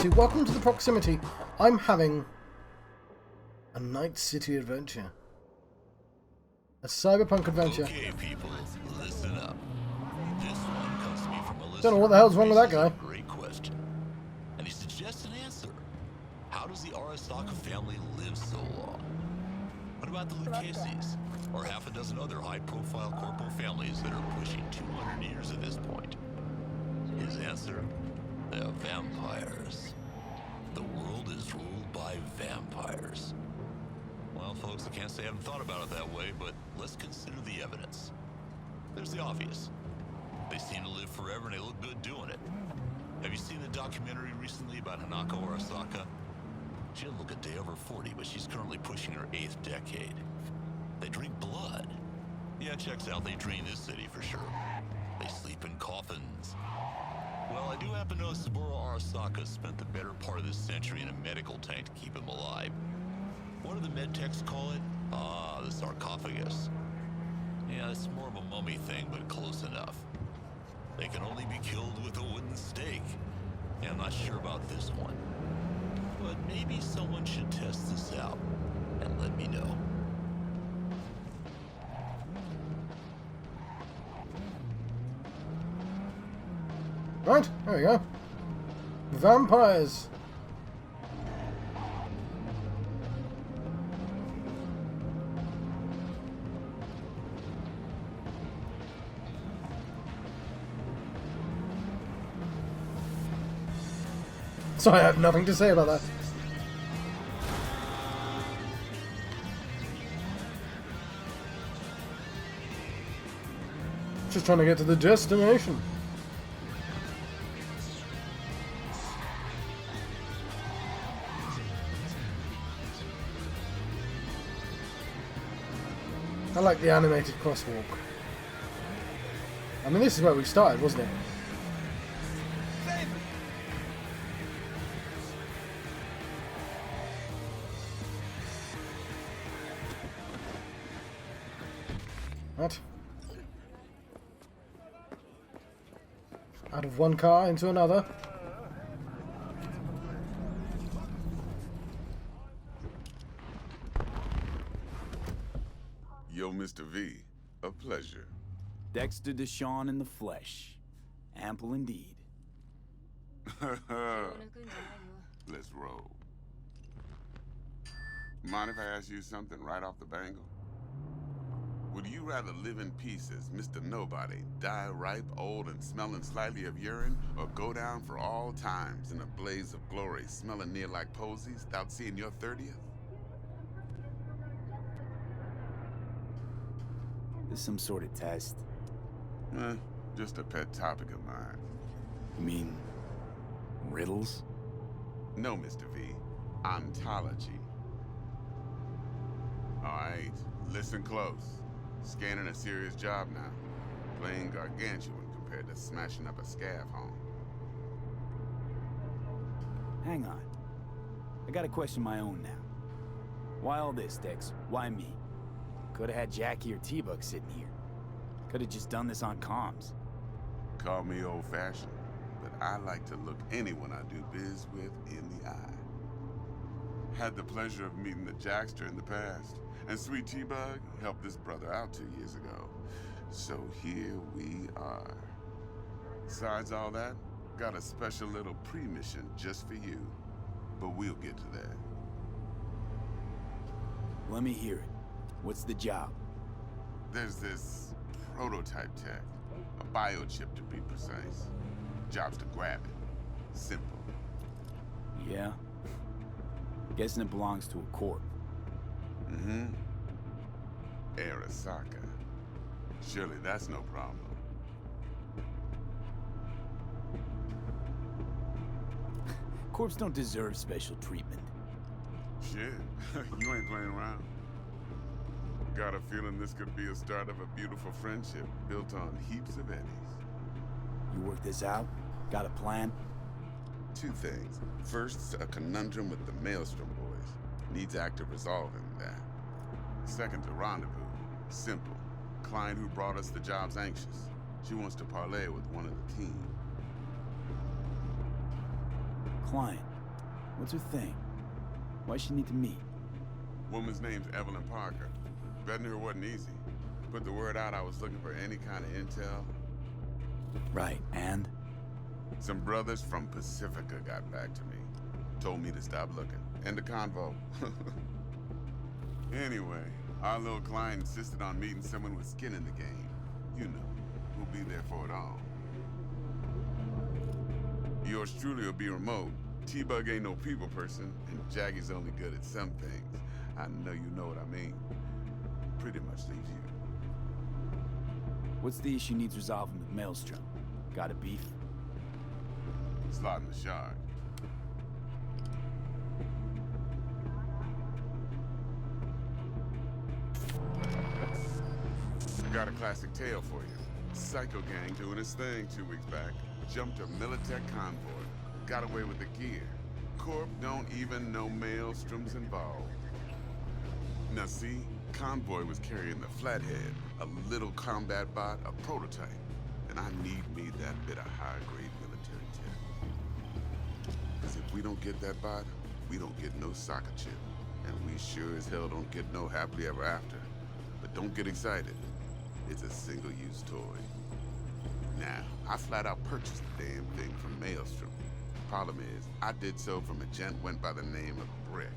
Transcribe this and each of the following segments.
proximity. Welcome to the proximity. I'm having a night city adventure. A cyberpunk adventure. Okay, people, listen up. This one comes to me from a listener. Don't know what the hell's wrong with that guy. Great question. And he suggests an answer. How does the Arasaka family live so long? What about the Lucchese's? Or half a dozen other high-profile Corpo families that are pushing 200 years at this point? His answer? They're vampires. The world is ruled by vampires. Well, folks, I can't say I haven't thought about it that way, but let's consider the evidence. There's the obvious. They seem to live forever and they look good doing it. Have you seen the documentary recently about Hanako Arasaka? She didn't look a day over 40, but she's currently pushing her 8th decade. They drink blood. Yeah, it checks out. They drain this city for sure. They sleep in coffins. Well, I do happen to know Saburo Arasaka spent the better part of this century in a medical tank to keep him alive. What do the medtechs call it? Ah, the sarcophagus. Yeah, it's more of a mummy thing, but close enough. They can only be killed with a wooden stake. Yeah, I'm not sure about this one. But maybe someone should test this out and let me know. Right, there we go. Vampires. So I have nothing to say about that. Just trying to get to the destination. I like the animated crosswalk. I mean, this is where we started, wasn't it? What? Out of one car into another. Yo, Mr. V, a pleasure. Dexter DeShawn in the flesh. Ample indeed. Let's roll. Mind if I ask you something right off the bangle? Would you rather live in peace as Mr. Nobody, die ripe, old, and smelling slightly of urine, or go down for all times in a blaze of glory, smelling near like posies, without seeing your 30th? This some sort of test? Just a pet topic of mine. You mean riddles? No, Mr. V. Ontology. Alright, listen close. Scanning a serious job now. Playing gargantuan compared to smashing up a scav home. Hang on. I gotta question my own now. Why all this, Dex? Why me? Could have had Jackie or T-Bug sitting here. Could have just done this on comms. Call me old-fashioned, but I like to look anyone I do biz with in the eye. Had the pleasure of meeting the Jackster in the past, and sweet T-Bug helped this brother out 2 years ago. So here we are. Besides all that, got a special little pre-mission just for you. But we'll get to that. Let me hear it. What's the job? There's this prototype tech, a biochip to be precise. Job's to grab it. Simple. Yeah? Guessing it belongs to a corp. Mm-hmm. Arasaka. Surely that's no problem. Corps don't deserve special treatment. Shit, you ain't playing around. Got a feeling this could be a start of a beautiful friendship built on heaps of eddies. You work this out? Got a plan? Two things. First, a conundrum with the Maelstrom boys. Needs active resolving that. Second, a rendezvous. Simple. Client who brought us the job's anxious. She wants to parlay with one of the team. Client. What's her thing? Why she need to meet? Woman's name's Evelyn Parker. Betting her wasn't easy. Put the word out I was looking for any kind of intel. Right, and? Some brothers from Pacifica got back to me. Told me to stop looking. End the convo. Anyway, our little client insisted on meeting someone with skin in the game. You know, who'll be there for it all. Yours truly will be remote. T-Bug ain't no people person, and Jaggy's only good at some things. I know you know what I mean. Pretty much leaves you. What's the issue needs resolving with Maelstrom? Got a beef? Slotting the shard. Got a classic tale for you. Psycho gang doing his thing 2 weeks back. Jumped a Militech convoy. Got away with the gear. Corp don't even know Maelstrom's involved. Now see, convoy was carrying the Flathead, a little combat bot, a prototype. And I need me that bit of high-grade military tech. Because if we don't get that bot, we don't get no soccer chip. And we sure as hell don't get no happily ever after. But don't get excited. It's a single-use toy. Now, I flat out purchased the damn thing from Maelstrom. Problem is, I did so from a gent went by the name of Brick.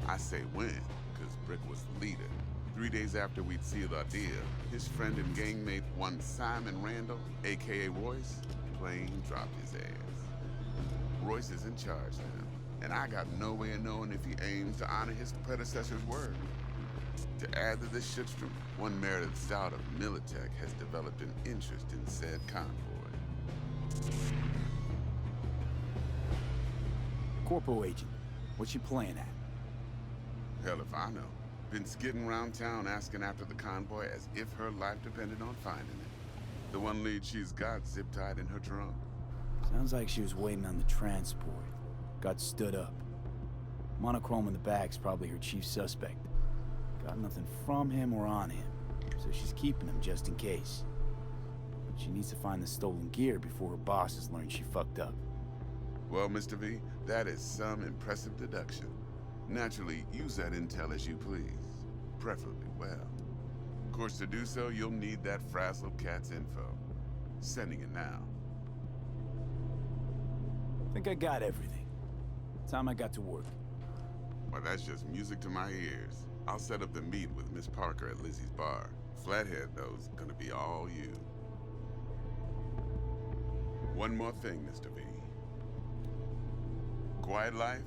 I say when, because Brick was the leader. 3 days after we'd sealed our deal, his friend and gangmate, one Simon Randall, aka Royce, plain dropped his ass. Royce is in charge now, and I got no way of knowing if he aims to honor his predecessor's word. To add to this shitstrom, one merited stout of Militech has developed an interest in said convoy. Corpo agent. What's she playing at? Hell if I know. Been skidding around town asking after the convoy as if her life depended on finding it. The one lead she's got zip-tied in her trunk. Sounds like she was waiting on the transport. Got stood up. Monochrome in the back's probably her chief suspect. Got nothing from him or on him, so she's keeping him just in case. She needs to find the stolen gear before her bosses learn she fucked up. Well, Mr. V, that is some impressive deduction. Naturally, use that intel as you please. Preferably well. Of course, to do so, you'll need that frazzled cat's info. Sending it now. Think I got everything. Time I got to work. Well, that's just music to my ears. I'll set up the meet with Miss Parker at Lizzie's bar. Flathead, though, is gonna be all you. One more thing, Mr. V. Quiet life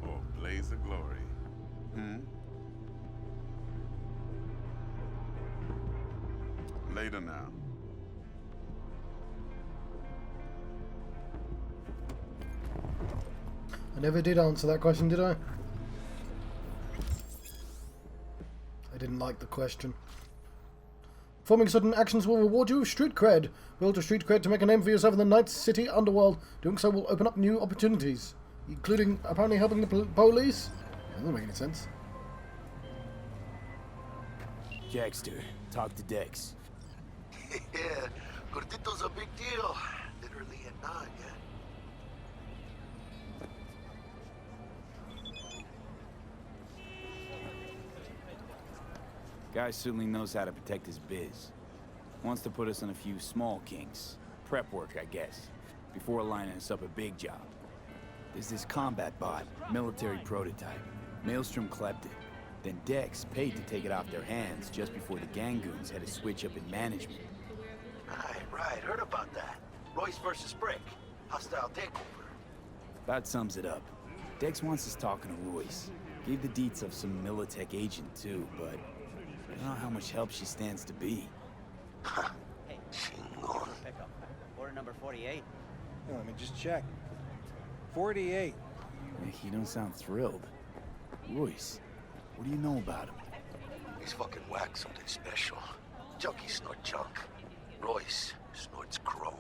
or blaze of glory? Later now. I never did answer that question, did I? I didn't like the question. Performing certain actions will reward you with street cred. Build a street cred to make a name for yourself in the Night City underworld. Doing so will open up new opportunities, including apparently helping the police. That doesn't make any sense. Dexter, talk to Dex. Yeah, Gordito's a big deal. Literally a nod, yeah. Guy certainly knows how to protect his biz. Wants to put us on a few small kinks. Prep work, I guess. Before lining us up a big job. There's this combat bot, military prototype. Maelstrom clept it. Then Dex paid to take it off their hands just before the Gangoons had a switch up in management. Right, heard about that. Royce versus Brick. Hostile takeover. That sums it up. Dex wants us talking to Royce. Gave the deets of some Militech agent too, but I don't know how much help she stands to be. Chingon. Pickup. Order number 48. Oh, let me just check. 48. You don't sound thrilled. Royce, what do you know about him? He's fucking whack something special. Junkies snort junk. Royce snorts chrome.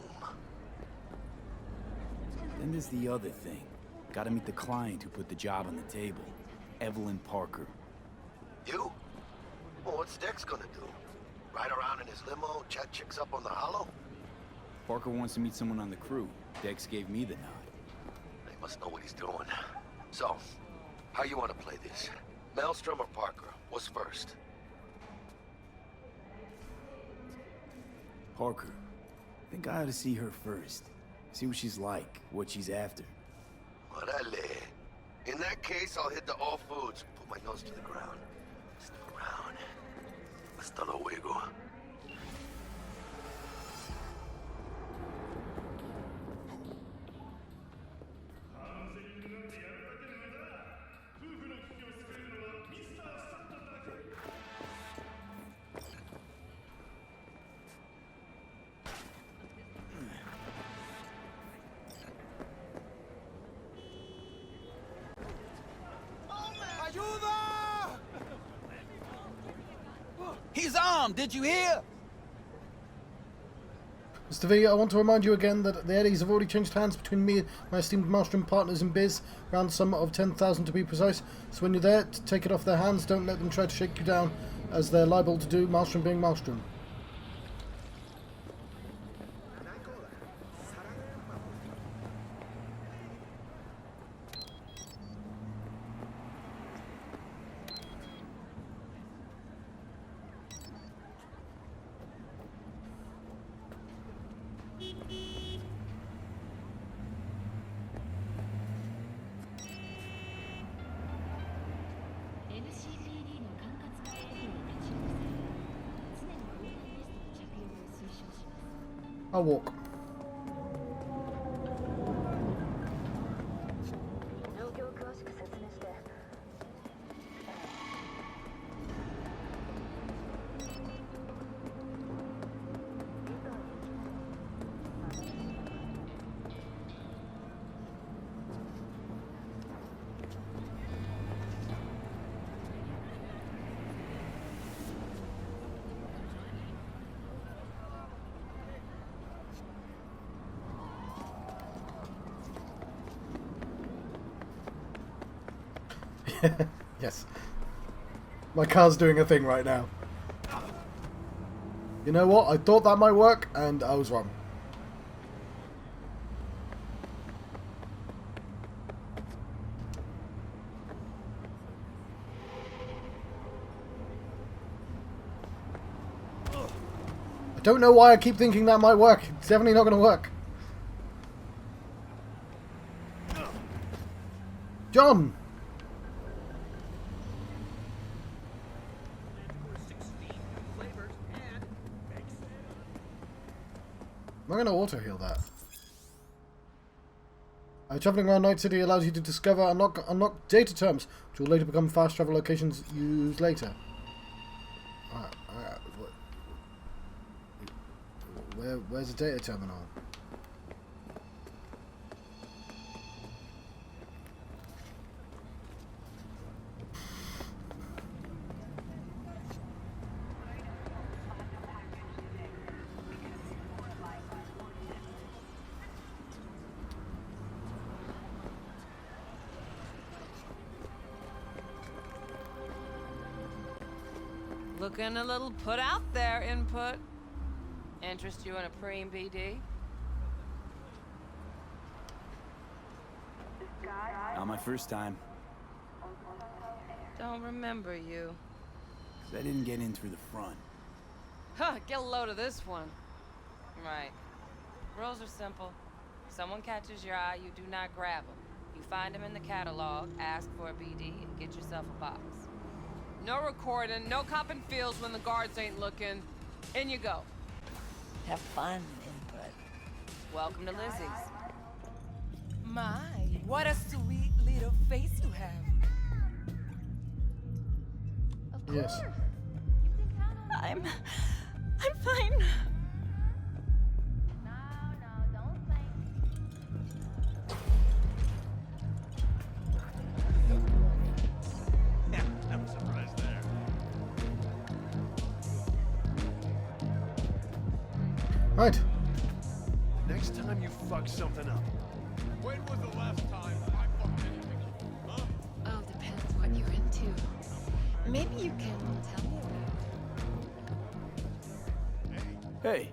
Then there's the other thing. Gotta meet the client who put the job on the table. Evelyn Parker. You? Well, what's Dex gonna do? Ride around in his limo, chat chicks up on the hollow? Parker wants to meet someone on the crew. Dex gave me the nod. They must know what he's doing. So, how you want to play this? Maelstrom or Parker? What's first? Parker. I think I ought to see her first. See what she's like, what she's after. Orale. In that case, I'll hit the all foods. Put my nose to the ground. Stick around. Hasta luego. He's armed, did you hear? Mr. V, I want to remind you again that the eddies have already changed hands between me and my esteemed Maelstrom partners in biz, round sum of 10,000 to be precise. So when you're there, to take it off their hands, don't let them try to shake you down, as they're liable to do, Maelstrom being Maelstrom. I'll walk. Yes. My car's doing a thing right now. You know what? I thought that might work, and I was wrong. I don't know why I keep thinking that might work. It's definitely not going to work. John! I'm going to auto-heal that. Traveling around Night City allows you to discover and unlock data terms, which will later become fast travel locations used later. Where's the data terminal? Looking a little put out there, input. Interest you in a preem BD? Not my first time. Don't remember you. 'Cause I didn't get in through the front. Huh, get a load of this one. Right. Rules are simple. Someone catches your eye, you do not grab them. You find them in the catalog, ask for a BD, and get yourself a box. No recording, no copping feels when the guards ain't looking. In you go. Have fun, input. Welcome to Lizzie's. My, what a sweet little face you have. Of Yes. course. I'm fine. No, don't think. I'm surprised there. Right. Next time you fuck something up. When was the last time I fucked anything? Huh? Oh, depends what you're into. Maybe you can tell me about. Hey.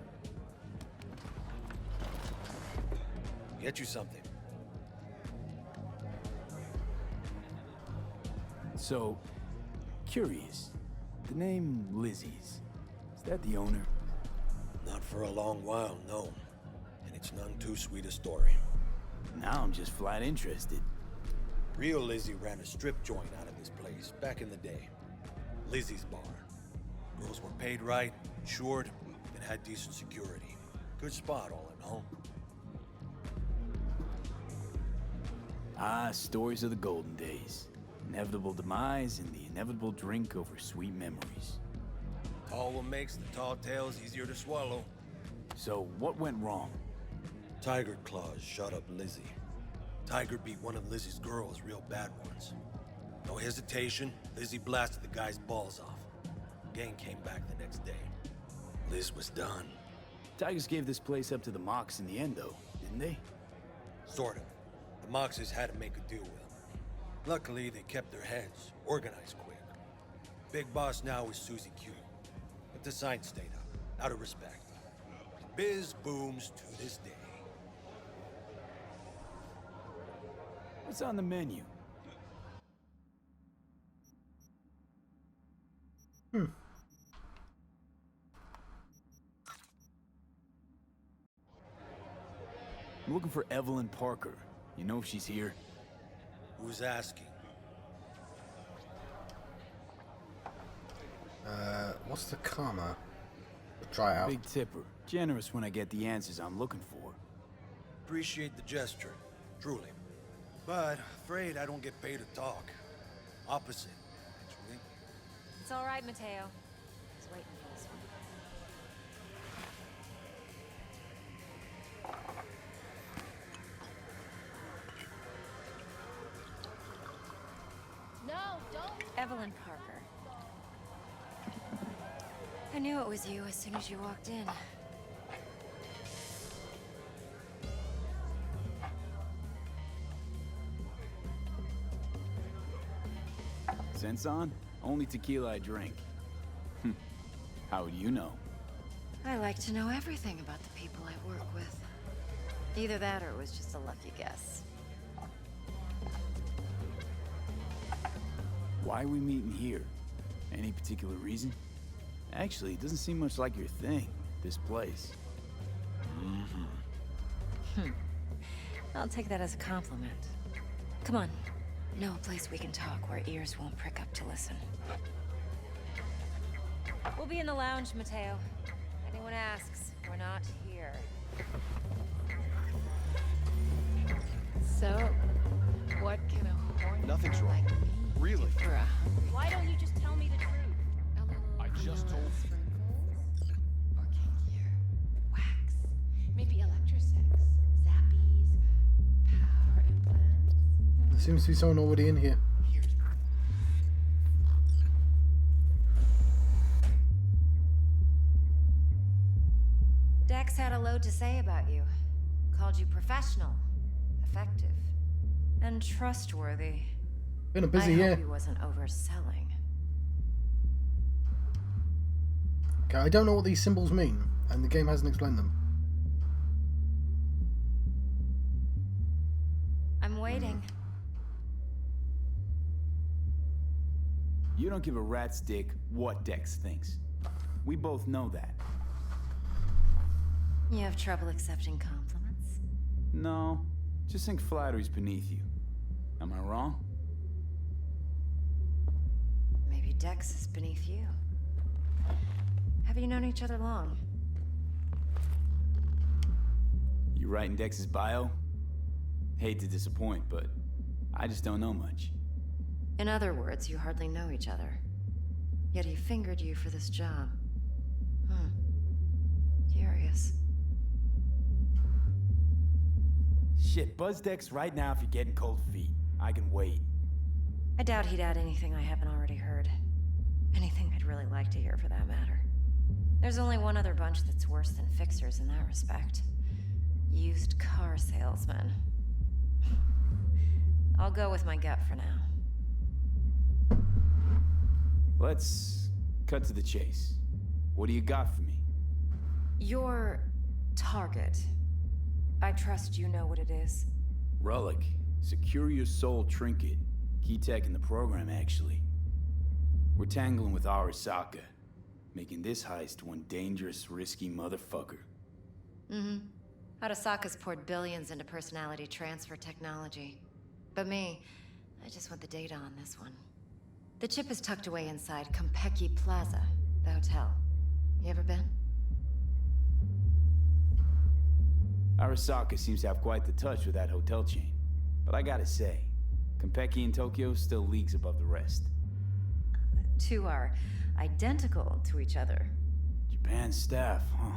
Get you something. So, curious. The name Lizzie's, is that the owner? Not for a long while, no. And it's none too sweet a story. Now I'm just flat interested. Real Lizzie ran a strip joint out of this place back in the day. Lizzie's bar. Girls were paid right, insured, and had decent security. Good spot, all in all. Ah, stories of the golden days. Inevitable demise and the inevitable drink over sweet memories. Tall what makes the tall tales easier to swallow. So, what went wrong? Tiger Claws shot up Lizzie. Tiger beat one of Lizzie's girls real bad once. No hesitation, Lizzie blasted the guy's balls off. Gang came back the next day. Liz was done. Tigers gave this place up to the Mox in the end, though, didn't they? Sort of. The Moxes had to make a deal with them. Luckily, they kept their heads, organized quick. Big boss now is Susie Q. But the sign stayed up, out of respect. Biz booms to this day. What's on the menu? Hmm. I'm looking for Evelyn Parker. You know if she's here? Who's asking? What's the karma? Try it out. Big tipper. Generous when I get the answers I'm looking for. Appreciate the gesture, truly. But afraid I don't get paid to talk. Opposite, actually. It's all right, Mateo. I was waiting for this one. No, don't. Evelyn Parker. I knew it was you as soon as you walked in. Sense on? Only tequila I drink. How would you know? I like to know everything about the people I work with. Either that or it was just a lucky guess. Why are we meeting here? Any particular reason? Actually, it doesn't seem much like your thing, this place. I'll take that as a compliment. Come on. Know a place we can talk where ears won't prick up to listen. We'll be in the lounge, Mateo. Anyone asks, we're not here. So, what can a horny Nothing's girl wrong. like me Really? do for a hungry Why don't you just tell me the truth? A little I just told you. sprinkles? Or kinkier? Wax? Maybe electrosex? Zappies? Power implants? There seems to be someone already in here. Here's Dex had a load to say about you. Called you professional, effective, and trustworthy. Been a busy I year. hope he wasn't overselling. Okay, I don't know what these symbols mean, and the game hasn't explained them. I'm waiting. You don't give a rat's dick what Dex thinks. We both know that. You have trouble accepting compliments? No, just think flattery's beneath you. Am I wrong? Maybe Dex is beneath you. Have you known each other long? You writing Dex's bio? Hate to disappoint, but I just don't know much. In other words, you hardly know each other. Yet he fingered you for this job. Curious. Shit, buzz Dex right now if you're getting cold feet. I can wait. I doubt he'd add anything I haven't already heard. Anything I'd really like to hear, for that matter. There's only one other bunch that's worse than fixers in that respect. Used car salesmen. I'll go with my gut for now. Let's cut to the chase. What do you got for me? Your target. I trust you know what it is. Relic. Secure your soul trinket. Key tech in the program, actually. We're tangling with Arasaka, making this heist one dangerous, risky motherfucker. Mm-hmm. Arasaka's poured billions into personality transfer technology. But me, I just want the data on this one. The chip is tucked away inside Konpeki Plaza, the hotel. You ever been? Arasaka seems to have quite the touch with that hotel chain. But I gotta say, Konpeki in Tokyo still leagues above the rest. Two are identical to each other. Japan's staff, huh?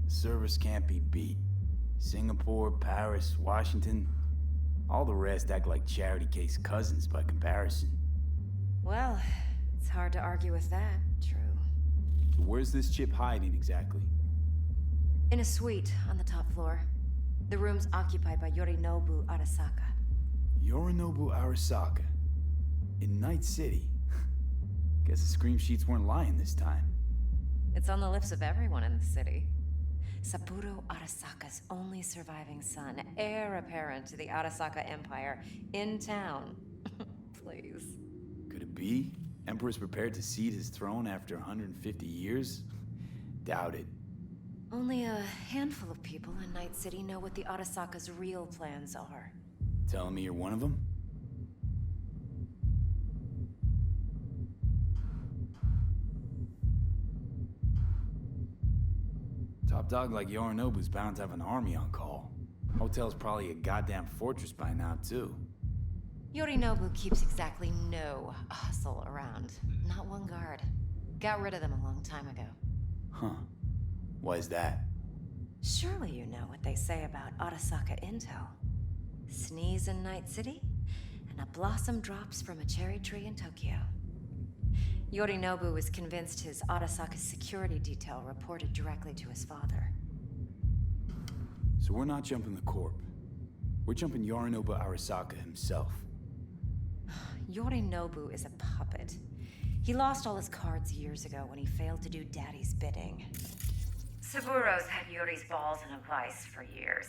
The service can't be beat. Singapore, Paris, Washington, all the rest act like charity case cousins by comparison. Well, it's hard to argue with that, true. So where's this chip hiding exactly? In a suite on the top floor. The room's occupied by Yorinobu Arasaka. Yorinobu Arasaka? In Night City? Guess the scream sheets weren't lying this time. It's on the lips of everyone in the city. Saburo Arasaka's only surviving son, heir apparent to the Arasaka Empire, in town. Please. Could it be? Emperor's prepared to cede his throne after 150 years? Doubt it. Only a handful of people in Night City know what the Arasaka's real plans are. Telling me you're one of them? Top dog like Yorinobu's bound to have an army on call. Hotel's probably a goddamn fortress by now, too. Yorinobu keeps exactly no hustle around. Not one guard. Got rid of them a long time ago. Huh. Why is that? Surely you know what they say about Arasaka intel. Sneeze in Night City, and a blossom drops from a cherry tree in Tokyo. Yorinobu was convinced his Arasaka security detail reported directly to his father. So we're not jumping the Corp. We're jumping Yorinobu Arasaka himself. Yorinobu is a puppet. He lost all his cards years ago when he failed to do Daddy's bidding. Saburo's had Yuri's balls in a vice for years.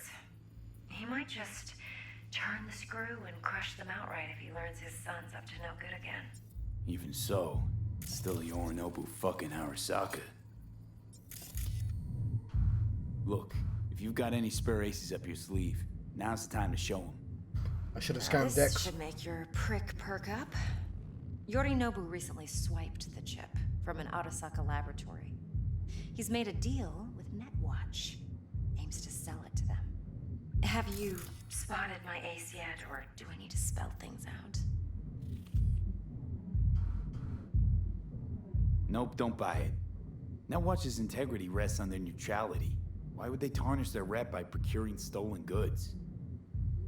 He might just turn the screw and crush them outright if he learns his son's up to no good again. Even so, it's still Yorinobu fucking Arasaka. Look, if you've got any spare aces up your sleeve, now's the time to show them. I should have scanned This Dex. should make your prick perk up. Yorinobu recently swiped the chip from an Arasaka laboratory. He's made a deal with Netwatch. Aims to sell it to them. Have you spotted my ace yet, or do I need to spell things out? Nope, don't buy it. Netwatch's integrity rests on their neutrality. Why would they tarnish their rep by procuring stolen goods?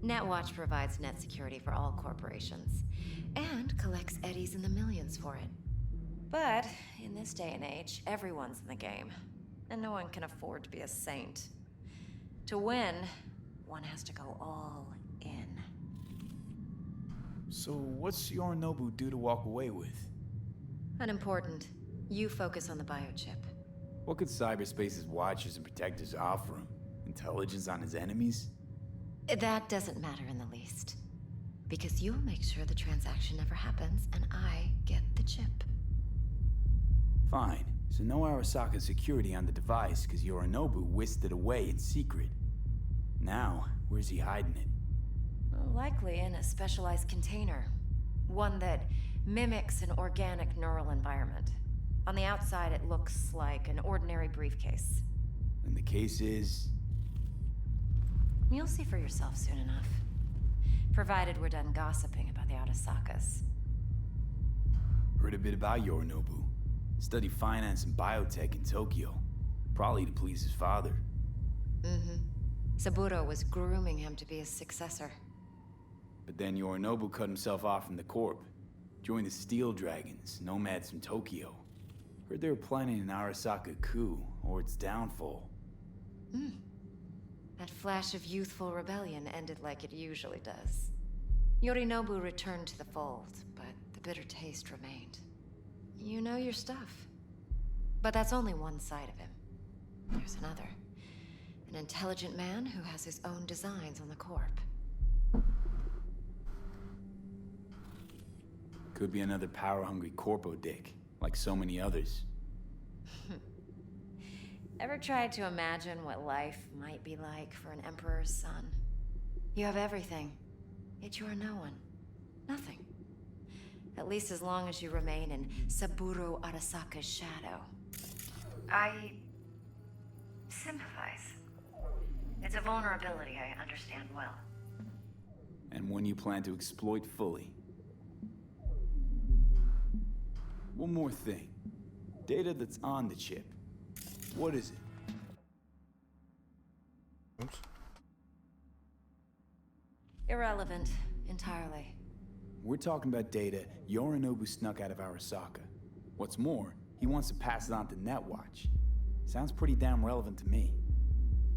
Netwatch provides net security for all corporations, and collects eddies in the millions for it. But in this day and age, everyone's in the game, and no one can afford to be a saint. To win, one has to go all in. So what's Yorinobu due to walk away with? Unimportant. You focus on the biochip. What could cyberspace's watchers and protectors offer him? Intelligence on his enemies? That doesn't matter in the least. Because you'll make sure the transaction never happens, and I get the chip. Fine. So no Arasaka security on the device, because Yorinobu whisked it away in secret. Now, where's he hiding it? Well, likely in a specialized container. One that mimics an organic neural environment. On the outside, it looks like an ordinary briefcase. And the case is... You'll see for yourself soon enough. Provided we're done gossiping about the Arasakas. Heard a bit about Yorinobu. Studied finance and biotech in Tokyo. Probably to please his father. Mm-hmm. Saburo was grooming him to be his successor. But then Yorinobu cut himself off from the Corp. Joined the Steel Dragons, nomads from Tokyo. Heard they were planning an Arasaka coup, or its downfall. That flash of youthful rebellion ended like it usually does. Yorinobu returned to the fold, but the bitter taste remained. You know your stuff. But that's only one side of him. There's another. An intelligent man who has his own designs on the Corp. Could be another power-hungry Corpo dick, like so many others. Ever tried to imagine what life might be like for an emperor's son? You have everything, yet you are no one. Nothing. At least as long as you remain in Saburo Arasaka's shadow. I sympathize. It's a vulnerability I understand well. And one you plan to exploit fully. One more thing. Data that's on the chip. What is it? Oops. Irrelevant, entirely. We're talking about data Yorinobu snuck out of Arasaka. What's more, he wants to pass it on to Netwatch. Sounds pretty damn relevant to me.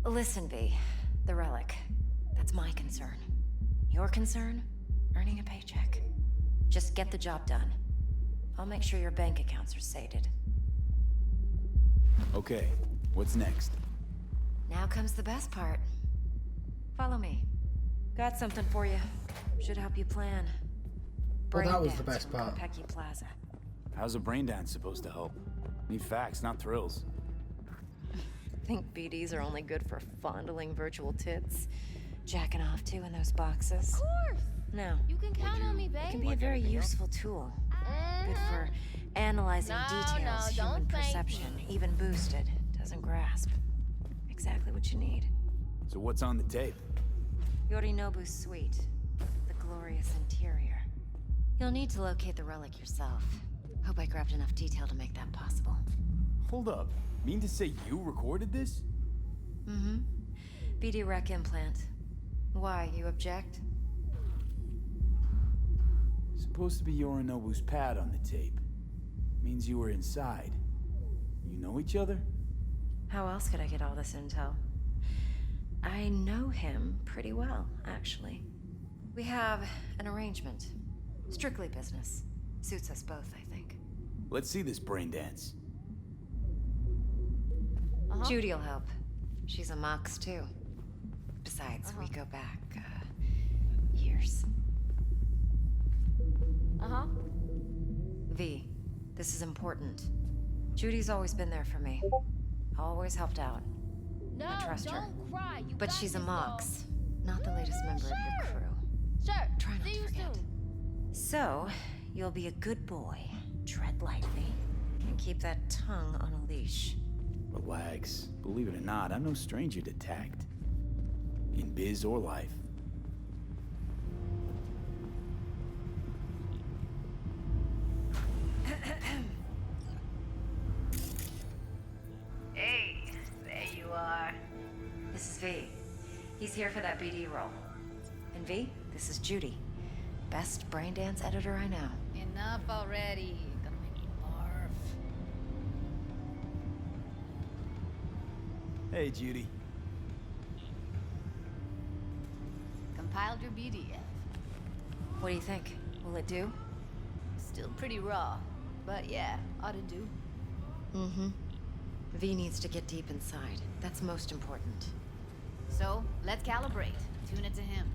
Listen, V. The relic. That's my concern. Your concern? Earning a paycheck. Just get the job done. I'll make sure your bank accounts are sated. Okay, what's next? Now comes the best part. Follow me. Got something for you. Should help you plan. Well, that was Braindance the best from part. Kopecki Plaza. How's a brain dance supposed to help? Need facts, not thrills. Think BDs are only good for fondling virtual tits? Jacking off to in those boxes? Of course! No. You can count on me, babe. It can be a very useful tool. Good for analyzing details human perception, even boosted, doesn't grasp. Exactly what you need. So what's on the tape? Yorinobu's suite. The glorious interior. You'll need to locate the relic yourself. Hope I grabbed enough detail to make that possible. Hold up. Mean to say you recorded this? Mm-hmm. BD rec implant. Why, you object? Supposed to be Yorinobu's pad on the tape. Means you were inside. You know each other? How else could I get all this intel? I know him pretty well, actually. We have an arrangement. Strictly business. Suits us both, I think. Let's see this brain dance. Judy'll help. She's a Mox, too. Besides, we go back, years. V, this is important. Judy's always been there for me. Always helped out. No, I trust her. don't cry. You But got she's a this, Mox, not the latest member of your crew. Sure. Try not See to you forget. soon. So, you'll be a good boy, tread lightly, and keep that tongue on a leash. Relax. Believe it or not, I'm no stranger to tact. In biz or life. Hey, there you are. This is V. He's here for that BD role. And V, this is Judy. Best braindance editor I know. Enough already. Gonna make me barf. Hey, Judy. Compiled your BD yet? What do you think? Will it do? Still pretty raw. But yeah, ought to do. Mm-hmm. V needs to get deep inside. That's most important. So, let's calibrate. Tune it to him.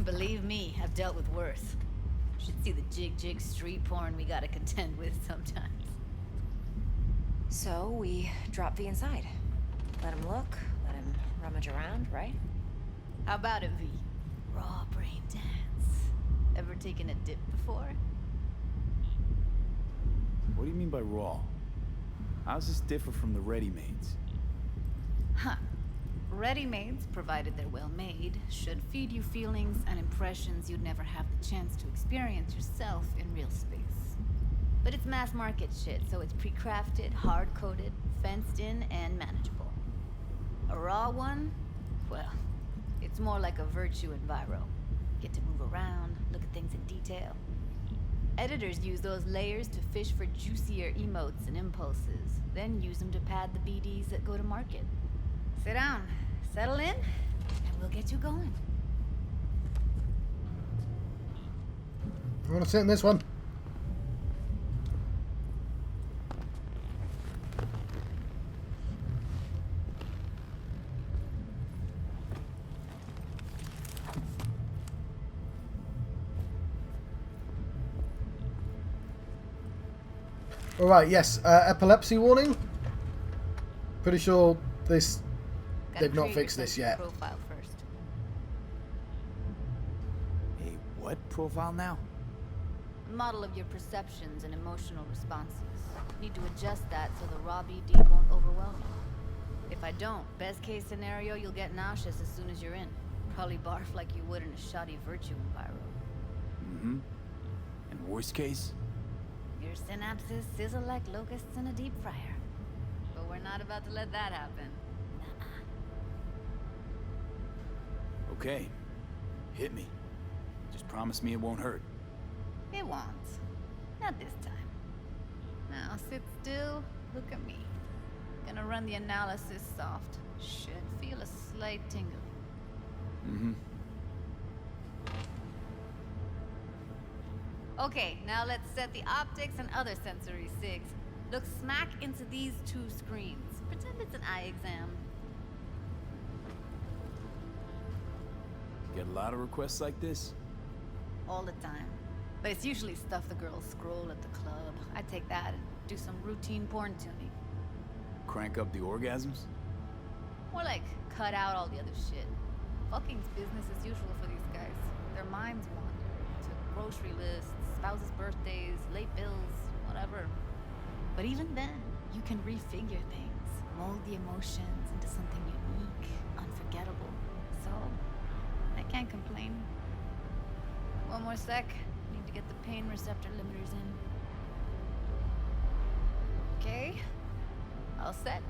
Believe me, I've dealt with worse. Should see the jig street porn we gotta contend with sometimes. So, we drop V inside. Let him look, let him rummage around, right? How about it, V? Raw brain dance. Ever taken a dip before? What do you mean by raw? How's this differ from the ready-mades? Huh. Ready-mades, provided they're well made, should feed you feelings and impressions you'd never have the chance to experience yourself in real space. But it's mass market shit, so it's pre-crafted, hard-coded, fenced in, and manageable. A raw one? Well, it's more like a virtue enviro. Get to move around, look at things in detail. Editors use those layers to fish for juicier emotes and impulses, then use them to pad the BDs that go to market. Sit down, settle in, and we'll get you going. I want to sit in this one. Alright, yes. Epilepsy warning. Pretty sure this... They've not fixed this yet. Profile first. A what profile now? Model of your perceptions and emotional responses. Need to adjust that so the raw BD won't overwhelm you. If I don't, best case scenario, you'll get nauseous as soon as you're in. Probably barf like you would in a shoddy virtue enviro. Mm-hmm. And worst case? Your synapses sizzle like locusts in a deep fryer. But we're not about to let that happen. Okay. Hit me. Just promise me it won't hurt. It won't. Not this time. Now sit still, look at me. Gonna run the analysis soft. Should feel a slight tingle. Mm-hmm. Okay, now let's set the optics and other sensory sigs. Look smack into these two screens. Pretend it's an eye exam. Get a lot of requests like this? All the time. But it's usually stuff the girls scroll at the club. I take that and do some routine porn tuning. Crank up the orgasms? More like cut out all the other shit. Fucking's business as usual for these guys. Their minds wander to grocery lists, spouses' birthdays, late bills, whatever. But even then, you can refigure things, mold the emotions into something unique, unforgettable. So, I can't complain. One more sec. Need to get the pain receptor limiters in. Okay. All set.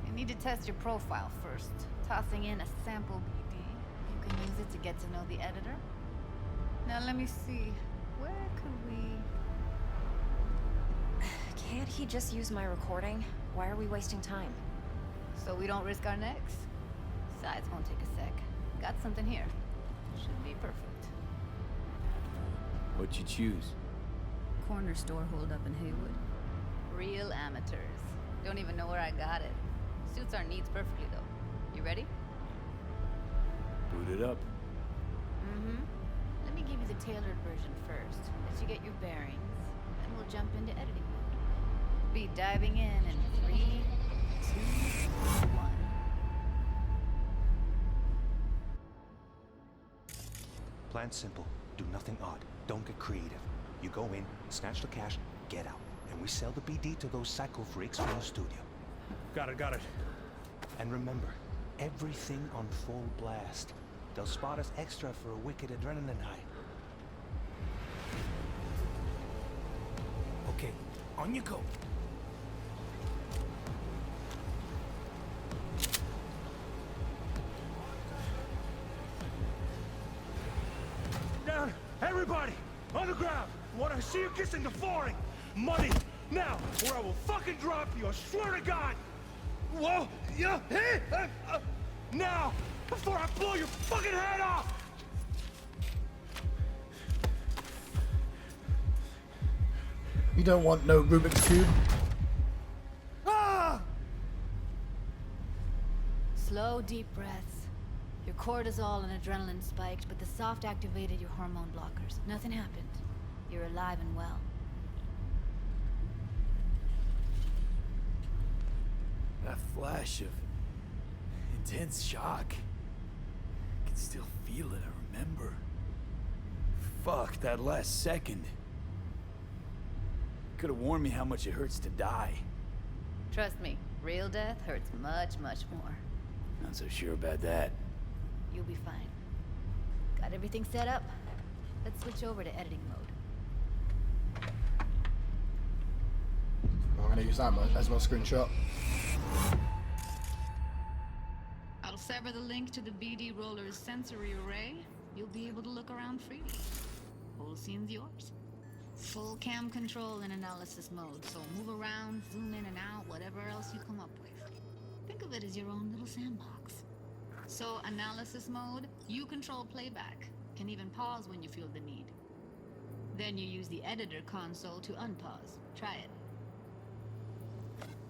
You need to test your profile first. Tossing in a sample BD. You can use it to get to know the editor. Now let me see. Where could we... Can't he just use my recording? Why are we wasting time? So we don't risk our necks. Besides, won't take a sec. Got something here. Should be perfect. What'd you choose? Corner store hold up in Haywood. Real amateurs. Don't even know where I got it. Suits our needs perfectly though. You ready? Boot it up. Mm-hmm. Let me give you the tailored version first. Let you get your bearings. Then we'll jump into editing mode. Be diving in 3, 2, 1. Plan simple. Do nothing odd. Don't get creative. You go in, snatch the cash, get out. And we sell the BD to those psycho freaks from the studio. Got it. And remember, everything on full blast. They'll spot us extra for a wicked adrenaline high. Okay, on you go. Down! Everybody! On the ground! Want to see you kissing the flooring! Money! Now! Or I will fucking drop you! I swear to God! Whoa! Yeah! Hey! Now! Before I blow your fucking head off! You don't want no Rubik's Cube. Ah! Slow, deep breaths. Your cortisol and adrenaline spiked, but the soft activated your hormone blockers. Nothing happened. You're alive and well. That flash of intense shock. I can still feel it, I remember. Fuck, that last second. Could have warned me how much it hurts to die. Trust me, real death hurts much, much more. Not so sure about that. You'll be fine. Got everything set up? Let's switch over to editing mode. I'm gonna use that as my screenshot. I'll sever the link to the BD Roller's sensory array. You'll be able to look around freely. Whole scene's yours. Full cam control in analysis mode, so move around, zoom in and out, whatever else you come up with. Think of it as your own little sandbox. So, analysis mode, you control playback. Can even pause when you feel the need. Then you use the editor console to unpause. Try it.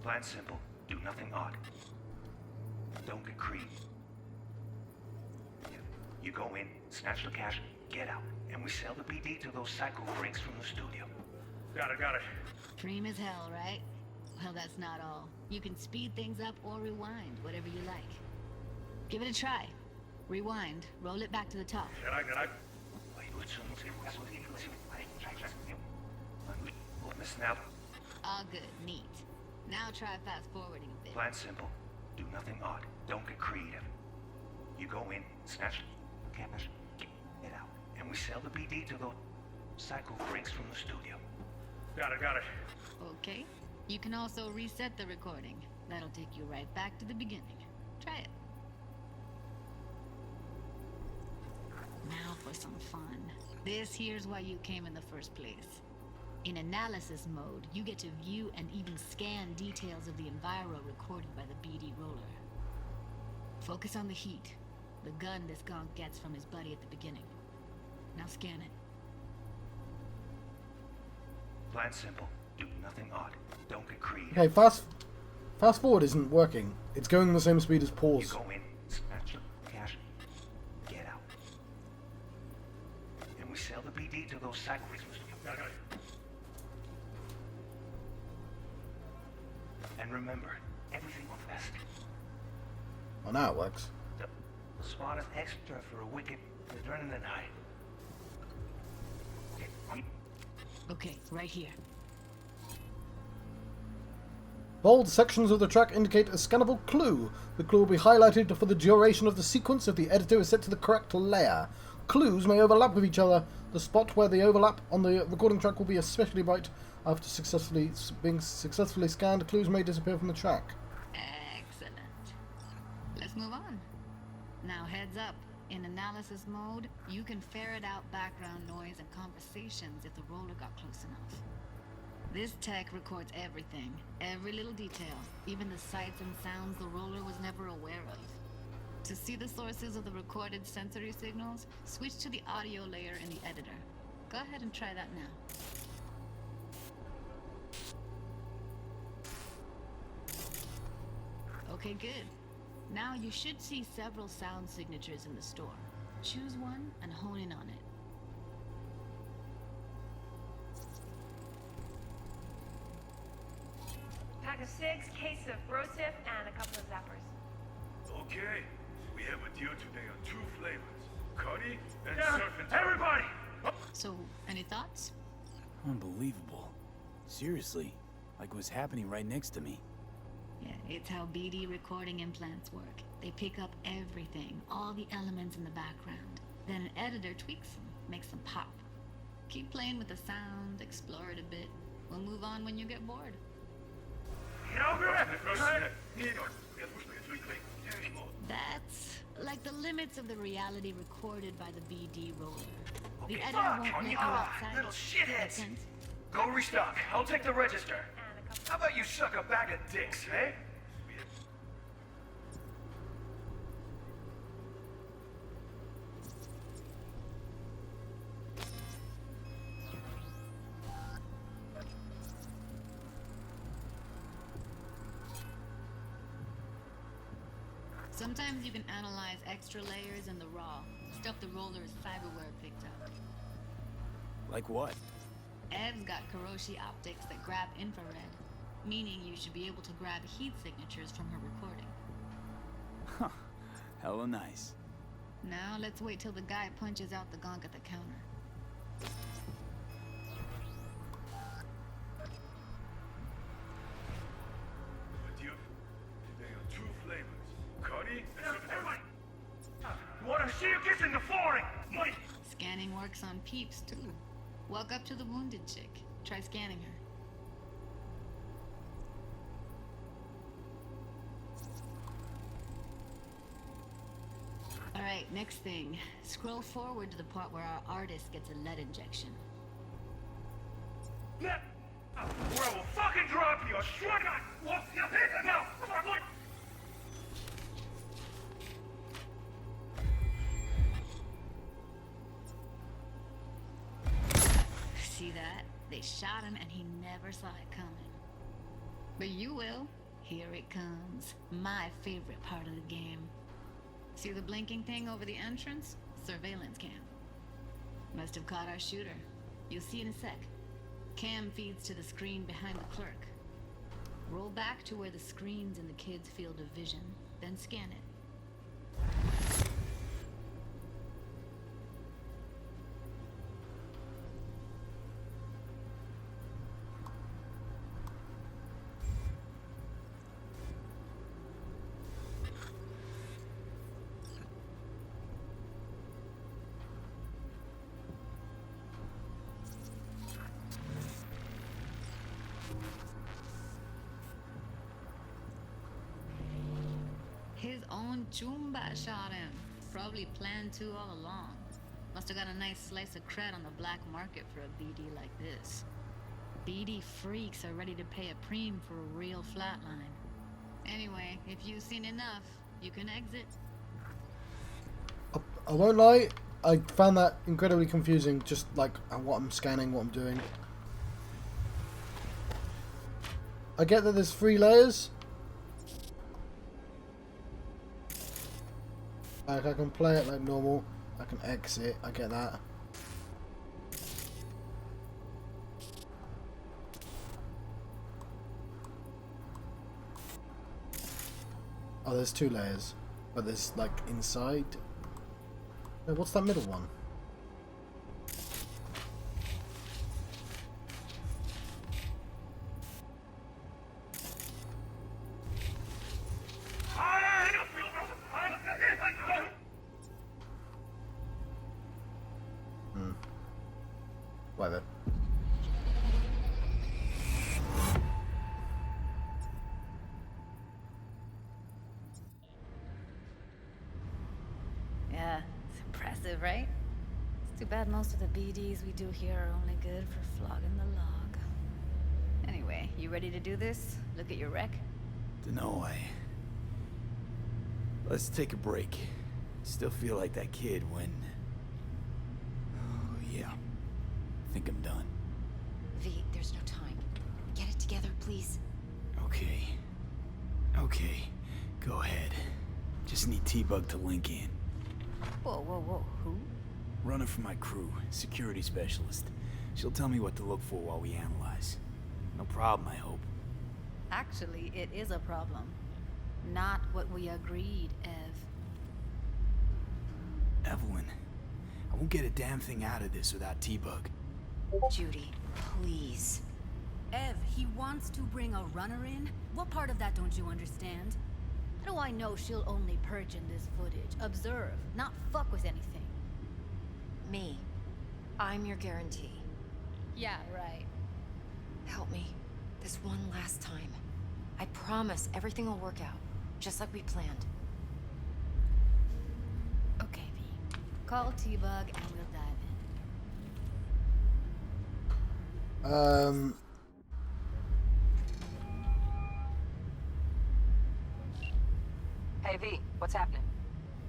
Plan simple. Do nothing odd. Don't get creepy. You go in, snatch the cash, get out. And we sell the BD to those psycho freaks from the studio. Got it. Cream as hell, right? Well, that's not all. You can speed things up or rewind, whatever you like. Give it a try. Rewind, roll it back to the top. All good, neat. Now try fast forwarding a bit. Plan simple. Do nothing odd. Don't get creative. You go in, snatch cash, get out. And we sell the BD to those psycho freaks from the studio. Got it. Okay. You can also reset the recording. That'll take you right back to the beginning. Try it. Now for some fun. This here's why you came in the first place. In analysis mode, you get to view and even scan details of the enviro recorded by the BD roller. Focus on the heat, the gun this gonk gets from his buddy at the beginning. Now scan it. Plan simple. Do nothing odd. Don't get creative. Okay, fast forward isn't working. It's going the same speed as pause. You go in, snatch cash, get out. And we sell the BD to those psycho freaks from the studio. Got it. And remember, everything will best. Well, now it works. The spot is extra for a wicked adrenaline high. Okay, right here. Bold sections of the track indicate a scannable clue. The clue will be highlighted for the duration of the sequence if the editor is set to the correct layer. Clues may overlap with each other. The spot where they overlap on the recording track will be especially bright. After being successfully scanned, clues may disappear from the track. Excellent. Let's move on. Now heads up. In analysis mode, you can ferret out background noise and conversations if the roller got close enough. This tech records everything, every little detail, even the sights and sounds the roller was never aware of. To see the sources of the recorded sensory signals, switch to the audio layer in the editor. Go ahead and try that now. Okay, good. Now you should see several sound signatures in the store. Choose one and hone in on it. Pack of 6, case of Brosif, and a couple of zappers. Okay, we have a deal today on 2 flavors. Cuddy and surf and turf. Everybody! So, any thoughts? Unbelievable. Seriously, like it was happening right next to me. Yeah, it's how BD recording implants work. They pick up everything, all the elements in the background. Then an editor tweaks them, makes them pop. Keep playing with the sound, explore it a bit. We'll move on when you get bored. That's like the limits of the reality recorded by the BD roller. The editor won't let you outside. Little shitheads! Go restock. I'll take the register. How about you suck a bag of dicks, eh? Sometimes you can analyze extra layers in the raw, stuff the roller's cyberware picked up. Like what? Ev's got Kiroshi optics that grab infrared, meaning you should be able to grab heat signatures from her recording. Huh. Hella nice. Now let's wait till the guy punches out the gonk at the counter. Today on 2 flavors. Cuddy and everybody! You wanna see you kissing the flooring? Money! Scanning works on peeps, too. Walk up to the wounded chick. Try scanning her. Alright, next thing. Scroll forward to the part where our artist gets a lead injection. Or I will fucking drop you! Sure not! What? Now! See that? They shot him and he never saw it coming. But you will. Here it comes. My favorite part of the game. See the blinking thing over the entrance? Surveillance cam. Must have caught our shooter. You'll see in a sec. Cam feeds to the screen behind the clerk. Roll back to where the screen's in the kid's field of vision, then scan it. His own Chumba shot him. Probably planned to all along. Must have got a nice slice of cred on the black market for a BD like this. BD freaks are ready to pay a preem for a real flatline. Anyway, if you've seen enough, you can exit. I won't lie, I found that incredibly confusing, just like what I'm scanning, what I'm doing. I get that there's 3 layers. Like, I can play it like normal, I can exit, I get that. Oh, there's 2 layers, but there's like inside. No, what's that middle one? Whatever. Yeah, it's impressive, right? It's too bad most of the BDs we do here are only good for flogging the log. Anyway, you ready to do this? Look at your rec? Dunno, let's take a break. Still feel like that kid when... Oh, yeah. Think I'm done. V, there's no time. Get it together, please. Okay. Okay. Go ahead. Just need T-Bug to link in. Whoa, whoa, whoa. Who? Runner for my crew. Security specialist. She'll tell me what to look for while we analyze. No problem, I hope. Actually, it is a problem. Not what we agreed, Ev. Evelyn, I won't get a damn thing out of this without T-Bug. Judy, please. Ev, he wants to bring a runner in? What part of that don't you understand? How do I know she'll only purge in this footage? Observe, not fuck with anything. Me. I'm your guarantee. Yeah, right. Help me. This one last time. I promise everything will work out. Just like we planned. Okay, V. Call T-Bug and we'll dive in. Hey, V, what's happening?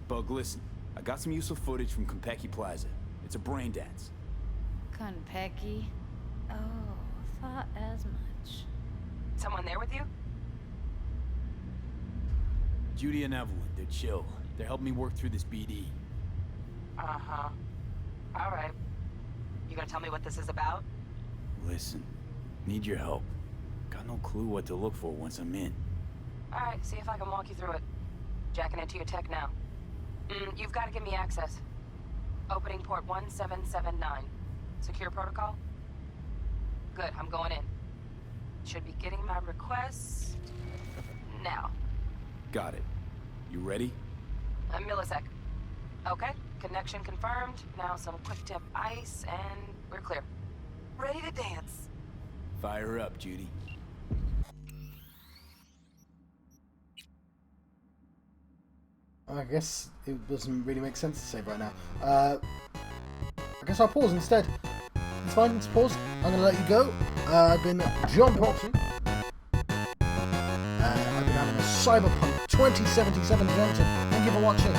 Bug, listen. I got some useful footage from Konpeki Plaza. It's a brain dance. Konpeki? Oh, thought as much. Someone there with you? Judy and Evelyn, they're chill. They're helping me work through this BD. Uh-huh. All right. You gonna tell me what this is about? Listen, need your help. Got no clue what to look for once I'm in. All right, see if I can walk you through it. Jacking into your tech now. You've got to give me access. Opening port 1779. Secure protocol? Good, I'm going in. Should be getting my request now. Got it. You ready? A millisec. Okay, connection confirmed. Now some quick tip ice and we're clear. Ready to dance. Fire up, Judy. I guess it doesn't really make sense to save right now. I guess I'll pause instead. It's fine, it's paused. I'm going to let you go. I've been John Proxy. I've been having a Cyberpunk 2077 adventure. Thank you for watching.